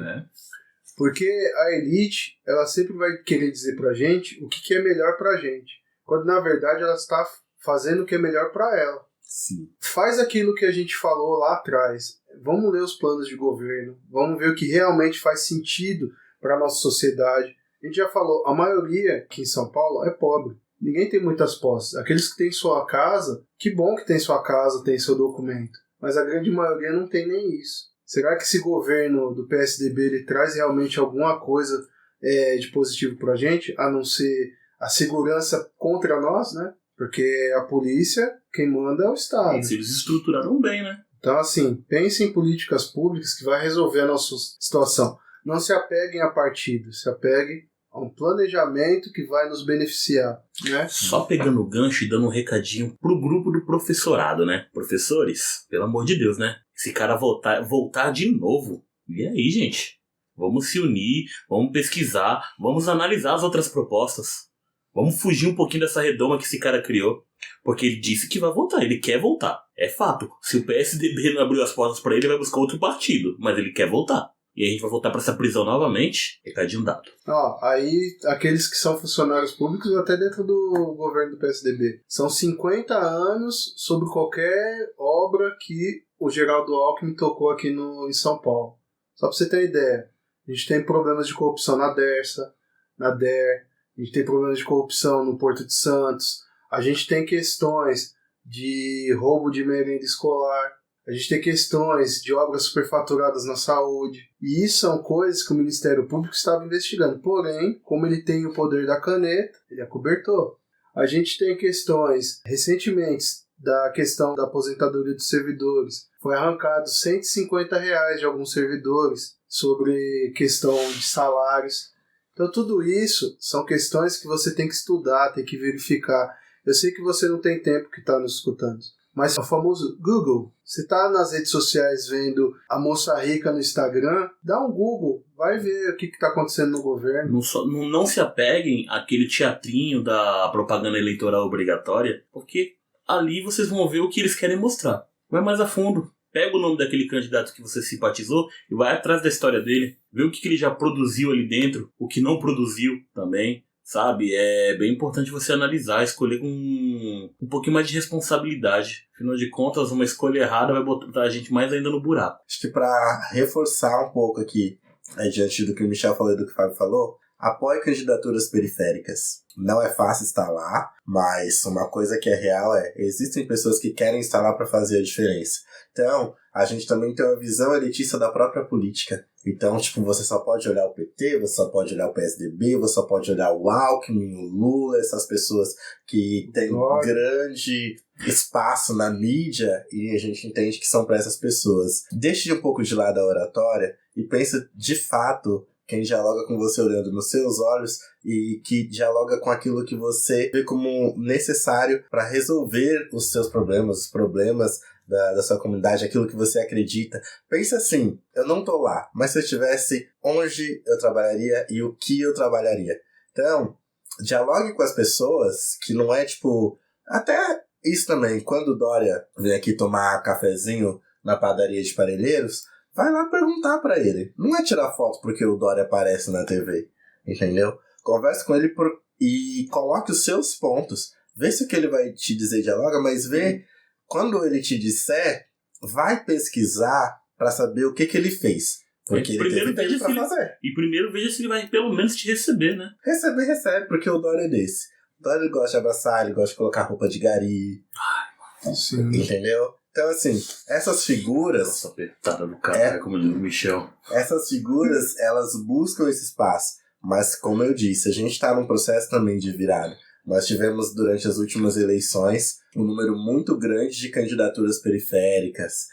Porque a elite, ela sempre vai querer dizer pra gente o que é melhor pra gente. Quando, na verdade, ela está fazendo o que é melhor pra ela. Sim. Faz aquilo que a gente falou lá atrás. Vamos ler os planos de governo. Vamos ver o que realmente faz sentido pra nossa sociedade. A gente já falou, a maioria aqui em São Paulo é pobre. Ninguém tem muitas posses. Aqueles que têm sua casa, que bom que tem sua casa, tem seu documento. Mas a grande maioria não tem nem isso. Será que esse governo do PSDB ele traz realmente alguma coisa de positivo pra gente, a não ser a segurança contra nós, né? Porque a polícia, quem manda é o Estado. Eles estruturaram bem, né? Então, assim, pense em políticas públicas que vai resolver a nossa situação. Não se apeguem a partidos, se apeguem a um planejamento que vai nos beneficiar, né? Só pegando o gancho e dando um recadinho pro grupo do professorado, né? Professores, pelo amor de Deus, né? Esse cara voltar de novo. E aí, gente? Vamos se unir, vamos pesquisar, vamos analisar as outras propostas. Vamos fugir um pouquinho dessa redoma que esse cara criou. Porque ele disse que vai voltar, ele quer voltar. É fato. Se o PSDB não abriu as portas pra ele, vai buscar outro partido. Mas ele quer voltar. E a gente vai voltar pra essa prisão novamente. Recadinho dado. Aí aqueles que são funcionários públicos, até dentro do governo do PSDB, são 50 anos sobre qualquer obra que o Geraldo Alckmin tocou aqui em São Paulo. Só pra você ter ideia. A gente tem problemas de corrupção na Dersa, na DER. A gente tem problemas de corrupção no Porto de Santos. A gente tem questões de roubo de merenda escolar. A gente tem questões de obras superfaturadas na saúde. E isso são coisas que o Ministério Público estava investigando. Porém, como ele tem o poder da caneta, ele acobertou. A gente tem questões, recentemente, da questão da aposentadoria dos servidores. Foi arrancado R$150 de alguns servidores sobre questão de salários. Então tudo isso são questões que você tem que estudar, tem que verificar. Eu sei que você não tem tempo que está nos escutando, mas o famoso Google, você está nas redes sociais vendo a moça rica no Instagram, dá um Google, vai ver o que está acontecendo no governo. Não se apeguem àquele teatrinho da propaganda eleitoral obrigatória, porque ali vocês vão ver o que eles querem mostrar. Vai mais a fundo. Pega o nome daquele candidato que você simpatizou e vai atrás da história dele. Vê o que ele já produziu ali dentro, o que não produziu também, sabe? É bem importante você analisar, escolher com um pouquinho mais de responsabilidade. Afinal de contas, uma escolha errada vai botar a gente mais ainda no buraco. Acho que para reforçar um pouco aqui, diante do que o Michel falou e do que o Fábio falou, apoie candidaturas periféricas. Não é fácil estar lá, mas uma coisa que é real existem pessoas que querem estar lá para fazer a diferença. Então, a gente também tem uma visão elitista da própria política. Então, você só pode olhar o PT, você só pode olhar o PSDB, você só pode olhar o Alckmin, o Lula, essas pessoas que têm um grande espaço na mídia e a gente entende que são para essas pessoas. Deixe um pouco de lado a oratória e pense de fato quem dialoga com você olhando nos seus olhos e que dialoga com aquilo que você vê como necessário para resolver os seus problemas, os problemas da sua comunidade, aquilo que você acredita. Pense assim, eu não tô lá, mas se eu estivesse, onde eu trabalharia e o que eu trabalharia? Então, dialogue com as pessoas, que não é até isso também, quando o Dória vem aqui tomar cafezinho na padaria de Parelheiros, vai lá perguntar pra ele. Não é tirar foto porque o Dória aparece na TV, entendeu? Converse com ele e coloque os seus pontos. Vê se o que ele vai te dizer dialoga, mas vê, quando ele te disser, vai pesquisar pra saber o que ele fez. Porque ele teve tempo pra fazer. E primeiro veja se ele vai pelo menos te receber, né? Recebe, porque o Dória é desse. O Dória ele gosta de abraçar, ele gosta de colocar roupa de gari. Sim. Entendeu? Então, assim, essas figuras... Nossa, apertada do cara, como diz o Michel. Essas figuras, elas buscam esse espaço. Mas, como eu disse, a gente está num processo também de virada. Nós tivemos, durante as últimas eleições, um número muito grande de candidaturas periféricas,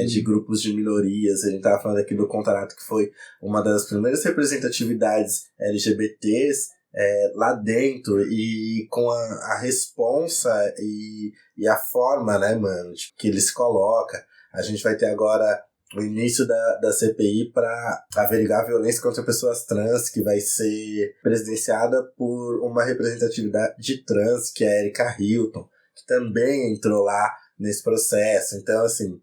de grupos de minorias. A gente estava falando aqui do Contarato, que foi uma das primeiras representatividades LGBTs lá dentro, e com a responsa e a forma, né, mano, que ele se coloca. A gente vai ter agora o início da CPI para averiguar a violência contra pessoas trans, que vai ser presidenciada por uma representatividade trans, que é a Erika Hilton, que também entrou lá nesse processo. Então, assim,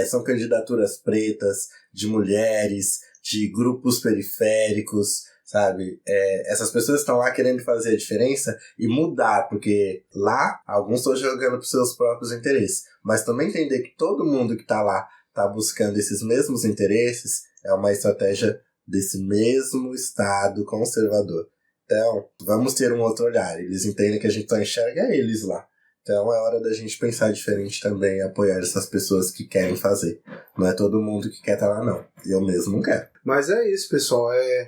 são candidaturas pretas, de mulheres, de grupos periféricos, sabe? Essas pessoas estão lá querendo fazer a diferença e mudar, porque lá alguns estão jogando para os seus próprios interesses, mas também entender que todo mundo que está lá está buscando esses mesmos interesses é uma estratégia desse mesmo Estado conservador. Então, vamos ter um outro olhar. Eles entendem que a gente só enxerga eles lá. Então é hora da gente pensar diferente também e apoiar essas pessoas que querem fazer. Não é todo mundo que quer estar lá, não. Eu mesmo não quero. Mas é isso, pessoal. A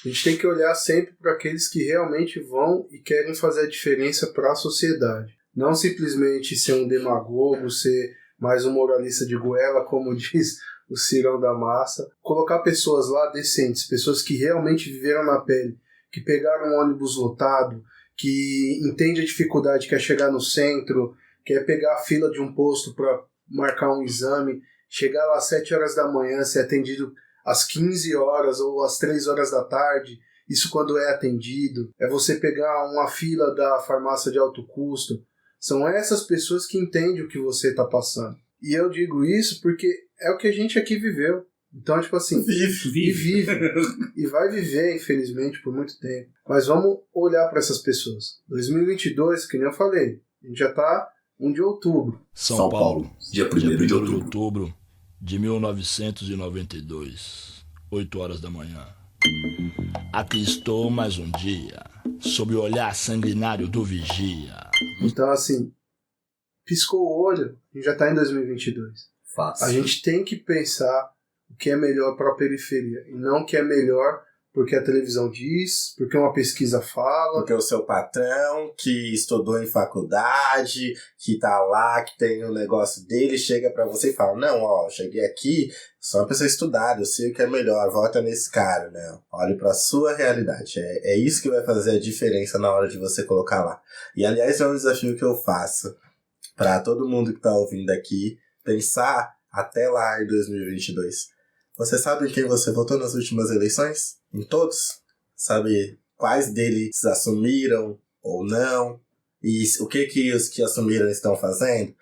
gente tem que olhar sempre para aqueles que realmente vão e querem fazer a diferença para a sociedade. Não simplesmente ser um demagogo, ser mais um moralista de goela, como diz o Cirão da Massa. Colocar pessoas lá decentes, pessoas que realmente viveram na pele, que pegaram um ônibus lotado, que entende a dificuldade que é chegar no centro, que é pegar a fila de um posto para marcar um exame, chegar lá às 7 horas da manhã, ser atendido às 15 horas ou às 3 horas da tarde, isso quando é atendido. É você pegar uma fila da farmácia de alto custo. São essas pessoas que entendem o que você está passando. E eu digo isso porque é o que a gente aqui viveu. Então, tipo assim, vive. E vai viver, infelizmente, por muito tempo. Mas vamos olhar para essas pessoas. 2022, que nem eu falei, a gente já tá 1 de outubro. São Paulo, dia 1º de outubro de 1992, 8 horas da manhã. Aqui estou mais um dia, sob o olhar sanguinário do vigia. Então, assim, piscou o olho, a gente já tá em 2022. Fácil. A gente tem que pensar o que é melhor para a periferia e não o que é melhor porque a televisão diz, porque uma pesquisa fala. Porque o seu patrão, que estudou em faculdade, que tá lá, que tem um negócio dele, chega pra você e fala, não, ó, cheguei aqui, sou uma pessoa estudada, eu sei o que é melhor, vota nesse cara, né? Olhe pra sua realidade. É isso que vai fazer a diferença na hora de você colocar lá. E, aliás, é um desafio que eu faço pra todo mundo que tá ouvindo aqui, pensar até lá em 2022. Você sabe em quem você votou nas últimas eleições? Em todos? Sabe quais deles assumiram ou não? E o que os que assumiram estão fazendo?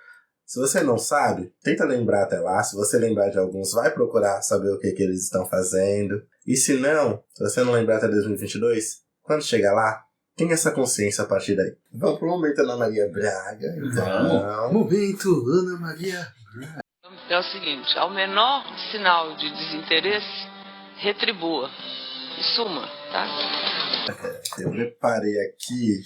Se você não sabe, tenta lembrar até lá. Se você lembrar de alguns, vai procurar saber o que eles estão fazendo. E se não, se você não lembrar até 2022, quando chegar lá, tenha essa consciência a partir daí. Vamos pro momento Ana Maria Braga. Então, Momento Ana Maria Braga. É o seguinte, ao menor sinal de desinteresse, retribua e suma, tá? Eu preparei aqui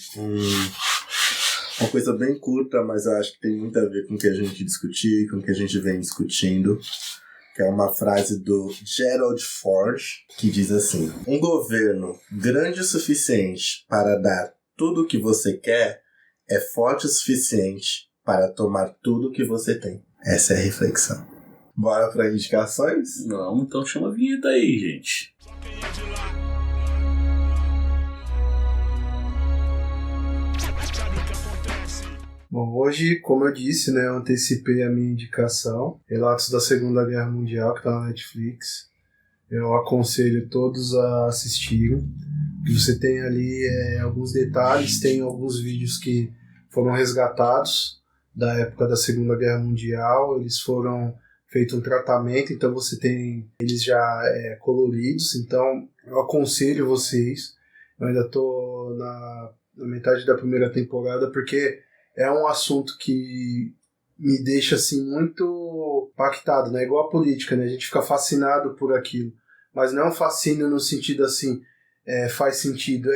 uma coisa bem curta, mas eu acho que tem muito a ver com o que a gente discutiu e com o que a gente vem discutindo, que é uma frase do Gerald Ford, que diz assim: um governo grande o suficiente para dar tudo o que você quer é forte o suficiente para tomar tudo o que você tem. Essa é a reflexão. Bora para indicações? Não, então chama a vinheta aí, gente. Bom, hoje, como eu disse, né, eu antecipei a minha indicação. Relatos da Segunda Guerra Mundial, que está na Netflix. Eu aconselho todos a assistirem. Você tem ali alguns detalhes, tem alguns vídeos que foram resgatados da época da Segunda Guerra Mundial, eles foram feito um tratamento, então você tem eles já coloridos, então eu aconselho vocês. Eu ainda estou na metade da primeira temporada, porque é um assunto que me deixa assim muito impactado, né? Igual a política, né? A gente fica fascinado por aquilo, mas não é um fascínio no sentido assim, faz sentido,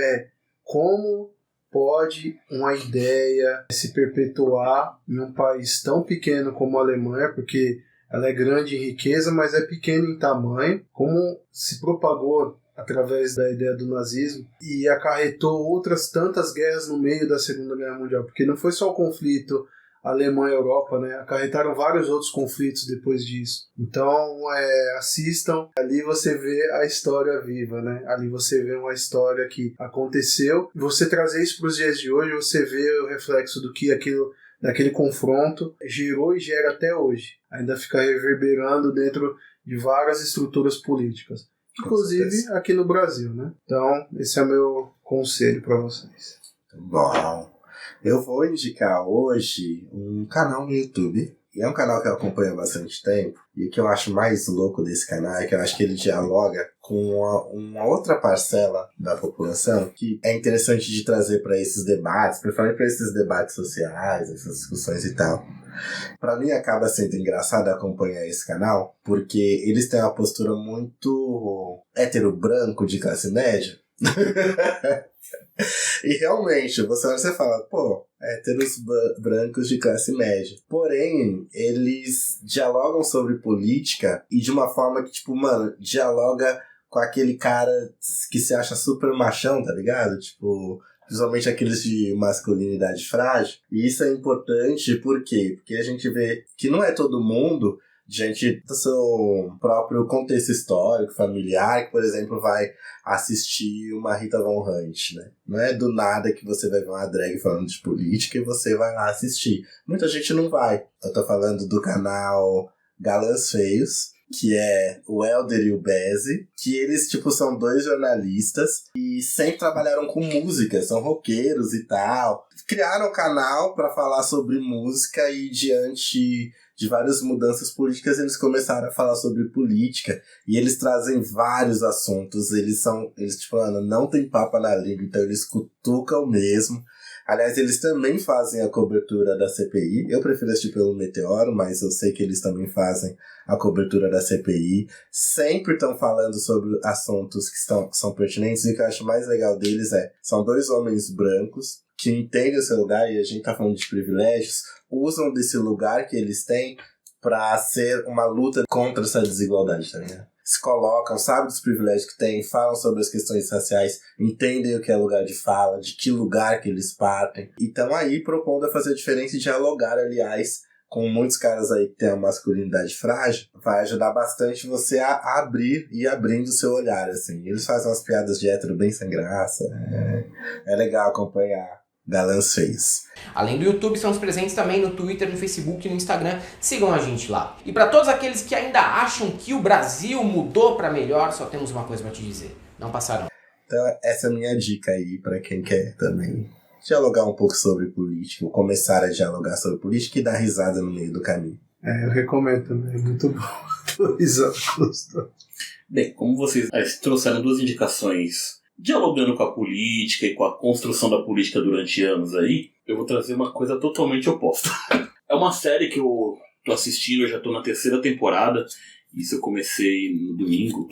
como pode uma ideia se perpetuar em um país tão pequeno como a Alemanha, porque ela é grande em riqueza, mas é pequena em tamanho, como se propagou através da ideia do nazismo e acarretou outras tantas guerras no meio da Segunda Guerra Mundial, porque não foi só o conflito Alemanha-Europa, né? Acarretaram vários outros conflitos depois disso. Então, assistam. Ali você vê a história viva, né? Ali você vê uma história que aconteceu. Você trazer isso para os dias de hoje, você vê o reflexo do que daquele confronto gerou e gera até hoje. Ainda fica reverberando dentro de várias estruturas políticas. Inclusive aqui no Brasil, né? Então, esse é o meu conselho para vocês. Bom, eu vou indicar hoje um canal no YouTube. E é um canal que eu acompanho há bastante tempo. E o que eu acho mais louco desse canal é que eu acho que ele dialoga com uma outra parcela da população que é interessante de trazer para esses debates, principalmente para esses debates sociais, essas discussões e tal. Para mim acaba sendo engraçado acompanhar esse canal, porque eles têm uma postura muito hétero branco de classe média. E realmente, você fala, pô, héteros brancos de classe média. Porém, eles dialogam sobre política e de uma forma que, tipo, mano, dialoga com aquele cara que se acha super machão, tá ligado? Tipo, principalmente aqueles de masculinidade frágil. E isso é importante, por quê? Porque a gente vê que não é todo mundo, gente do seu próprio contexto histórico, familiar, que, por exemplo, vai assistir uma Rita Von Hunt, né? Não é do nada que você vai ver uma drag falando de política e você vai lá assistir. Muita gente não vai. Eu tô falando do canal Galãs Feios, que é o Helder e o Beze, que eles, tipo, são 2 jornalistas e sempre trabalharam com música, são roqueiros e tal. Criaram o canal pra falar sobre música e diante de várias mudanças políticas, eles começaram a falar sobre política e eles trazem vários assuntos. Eles tipo, mano, não tem papa na língua, então eles cutucam mesmo. Aliás, eles também fazem a cobertura da CPI. Eu prefiro assistir pelo Meteoro, mas eu sei que eles também fazem a cobertura da CPI. Sempre estão falando sobre assuntos que são pertinentes, e o que eu acho mais legal deles são 2 homens brancos que entendem o seu lugar, e a gente tá falando de privilégios, usam desse lugar que eles têm pra ser uma luta contra essa desigualdade, tá ligado? Se colocam, sabem dos privilégios que têm, falam sobre as questões raciais, entendem o que é lugar de fala, de que lugar que eles partem, e estão aí propondo a fazer a diferença e dialogar, aliás, com muitos caras aí que tem a masculinidade frágil, vai ajudar bastante você a abrir e abrindo o seu olhar, assim. Eles fazem umas piadas de hétero bem sem graça, é legal acompanhar. Galãs Feios. Além do YouTube, estamos presentes também no Twitter, no Facebook e no Instagram. Sigam a gente lá. E para todos aqueles que ainda acham que o Brasil mudou para melhor, só temos uma coisa para te dizer: não passarão. Então essa é a minha dica aí para quem quer também dialogar um pouco sobre política, ou começar a dialogar sobre política e dar risada no meio do caminho. Eu recomendo também, é muito bom. Tô risado, gostou. Bem, como vocês trouxeram 2 indicações dialogando com a política e com a construção da política durante anos aí, eu vou trazer uma coisa totalmente oposta. É uma série que eu tô assistindo, eu já tô na 3ª temporada, isso eu comecei no domingo.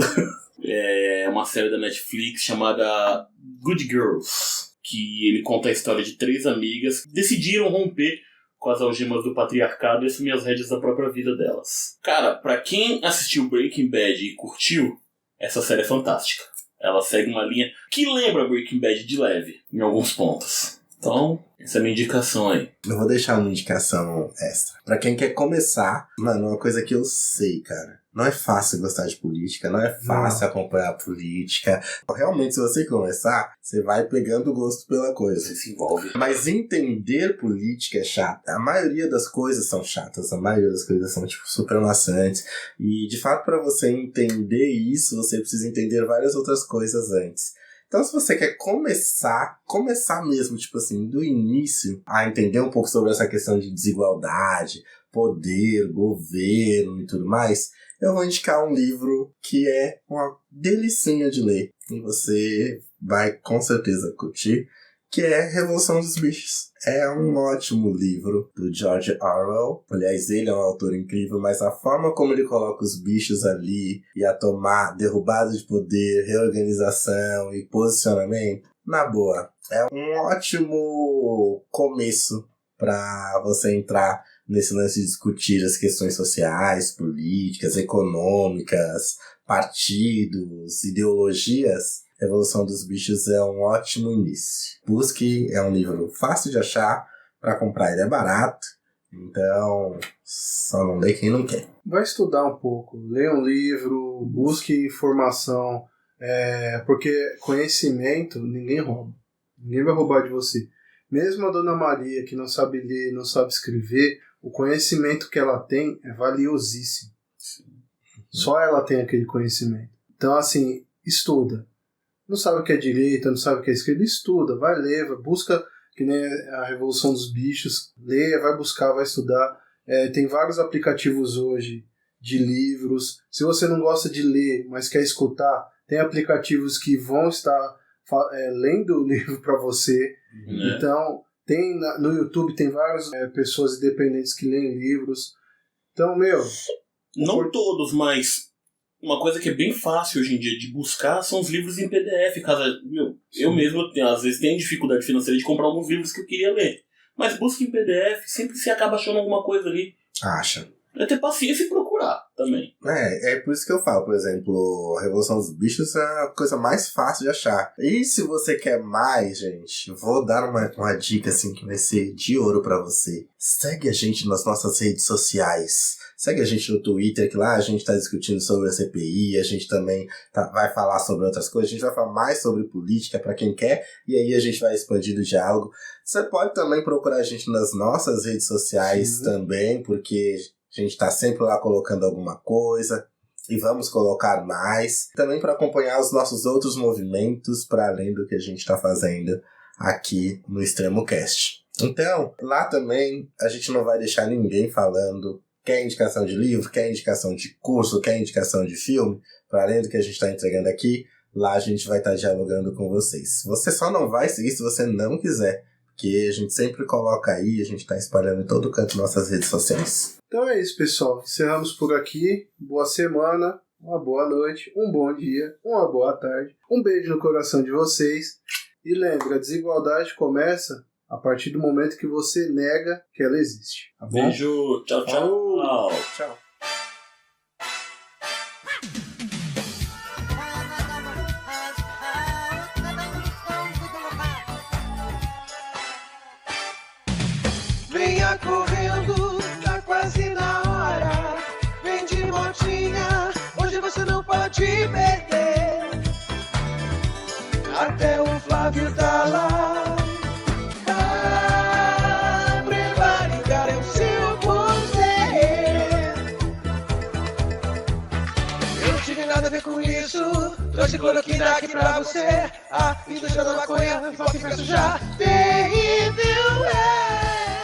É uma série da Netflix chamada Good Girls, que ele conta a história de 3 amigas que decidiram romper com as algemas do patriarcado e assumir as rédeas da própria vida delas. Cara, pra quem assistiu Breaking Bad e curtiu, essa série é fantástica. Ela segue uma linha que lembra Breaking Bad de leve, em alguns pontos. Então, essa é a minha indicação aí. Eu vou deixar uma indicação extra. Pra quem quer começar, mano, uma coisa que eu sei, cara. Não é fácil gostar de política, não é fácil acompanhar a política. Realmente, se você começar, você vai pegando gosto pela coisa. Você se envolve. Mas entender política é chato. A maioria das coisas são chatas, a maioria das coisas são, tipo, super maçantes. E, de fato, pra você entender isso, você precisa entender várias outras coisas antes. Então, se você quer começar mesmo, tipo assim, do início, a entender um pouco sobre essa questão de desigualdade, poder, governo e tudo mais, eu vou indicar um livro que é uma delicinha de ler. E você vai com certeza curtir, que é Revolução dos Bichos. É um ótimo livro do George Orwell. Aliás, ele é um autor incrível, mas a forma como ele coloca os bichos ali e a tomar derrubada de poder, reorganização e posicionamento, na boa, é um ótimo começo para você entrar nesse lance de discutir as questões sociais, políticas, econômicas, partidos, ideologias. Revolução dos Bichos é um ótimo início. Busque, é um livro fácil de achar, para comprar ele é barato, então só não lê quem não quer. Vai estudar um pouco, lê um livro, busque informação, porque conhecimento ninguém rouba, ninguém vai roubar de você. Mesmo a Dona Maria, que não sabe ler, não sabe escrever, o conhecimento que ela tem é valiosíssimo. Só ela tem aquele conhecimento. Então, assim, estuda. Não sabe o que é direita, não sabe o que é esquerda, estuda, vai ler, busca, que nem a Revolução dos Bichos, lê, vai buscar, vai estudar Tem vários aplicativos hoje de livros. Se você não gosta de ler, mas quer escutar, tem aplicativos que vão estar lendo o livro para você. Então, no YouTube tem várias pessoas independentes que leem livros. Então, não todos, mas uma coisa que é bem fácil hoje em dia de buscar são os livros em PDF. Eu mesmo, às vezes, tenho dificuldade financeira de comprar alguns livros que eu queria ler. Mas busca em PDF, sempre você acaba achando alguma coisa ali. Acha. É ter paciência e procurar também. É por isso que eu falo, por exemplo, a Revolução dos Bichos é a coisa mais fácil de achar. E se você quer mais, gente, vou dar uma dica assim que vai ser de ouro pra você. Segue a gente nas nossas redes sociais. Segue a gente no Twitter, que lá a gente tá discutindo sobre a CPI, a gente também vai falar sobre outras coisas, a gente vai falar mais sobre política pra quem quer, e aí a gente vai expandir o diálogo. Você pode também procurar a gente nas nossas redes sociais também, porque a gente tá sempre lá colocando alguma coisa, e vamos colocar mais. Também para acompanhar os nossos outros movimentos, para além do que a gente tá fazendo aqui no Extremo Cast. Então, lá também a gente não vai deixar ninguém falando. Quer indicação de livro, quer indicação de curso, quer indicação de filme, para além do que a gente está entregando aqui, lá a gente vai estar dialogando com vocês. Você só não vai seguir se você não quiser, porque a gente sempre coloca aí, a gente está espalhando em todo canto nossas redes sociais. Então é isso, pessoal. Encerramos por aqui. Boa semana, uma boa noite, um bom dia, uma boa tarde. Um beijo no coração de vocês. E lembre, a desigualdade começa a partir do momento que você nega que ela existe. Tá bom? Beijo. Tchau, tchau. Tchau. Venha correndo, tá quase na hora. Vem de motinha, hoje você não pode perder. Até o Flávio tá lá. Prevaricar é o seu poder. Eu não tive nada a ver com isso. Trouxe cloroquina aqui pra você. A indústria da maconha, foca e preço já. Terrível é.